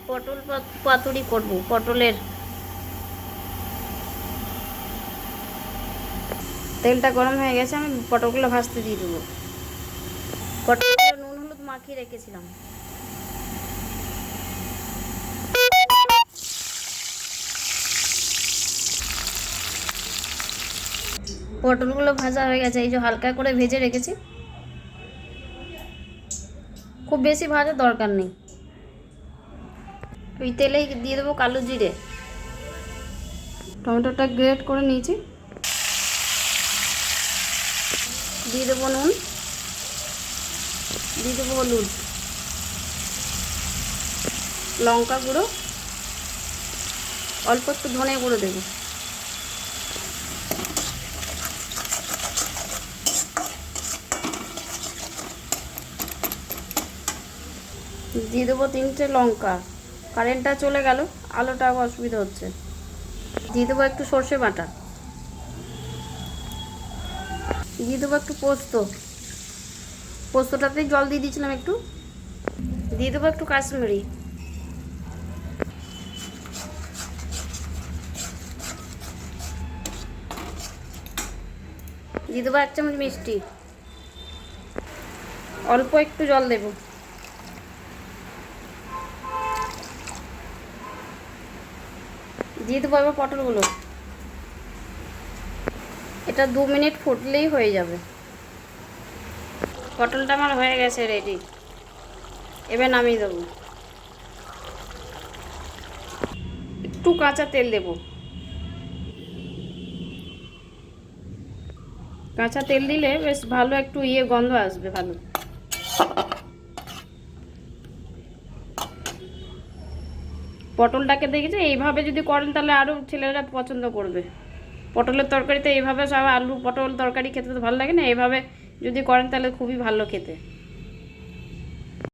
পটল পাতুরি করব, পটলের। তেলটা গরম হয়ে গেছে, আমি পটলগুলো ভাজতে দিয়ে দেবো। পটলগুলো নুন হলুদ মাখিয়ে রেখেছিলাম। পটলগুলো ভাজা হয়ে গেছে, এই যে হালকা করে ভেজে রেখেছি। খুব বেশি ভাজার দরকার নেই। ওই তেলেই দিয়ে দেবো কালো জিরে। টমেটোটা গ্রেট করে নিয়েছি, দিয়ে দেবো নুন, দিয়ে দেবো হলুদ, লঙ্কা গুঁড়ো, অল্প একটু ধনে গুঁড়ো দেবো। দিয়ে দেবো 3টে লঙ্কা। কারেন্টটা চলে গেল, আলোটা অসুবিধা হচ্ছে। দিয়ে দেবো একটু সর্ষে বাটা, দিয়ে দেবো একটু পোস্ত। পোস্তটাতেই জল দিয়ে দিয়েছিলাম একটু। দিয়ে দেবো একটু কাশ্মীরি, দিয়ে দেবো 1 চামচ মিষ্টি, অল্প একটু জল দেব। দিয়ে দেবো এবার পটলগুলো। এটা 2 মিনিট ফুটলেই হয়ে যাবে। পটলটা আমার হয়ে গেছে রেডি, এবার নামিয়ে দেবো। একটু কাঁচা তেল দেব। কাঁচা তেল দিলে বেশ ভালো একটু গন্ধ আসবে ভালো। পটলটাকে দেখেছি এইভাবে যদি করেন তাহলে আরও ছেলেরা পছন্দ করবে। পটলের তরকারিতে এইভাবে সব আলু পটল তরকারি খেতে তো ভালো লাগে না, এইভাবে যদি করেন তাহলে খুবই ভালো খেতে।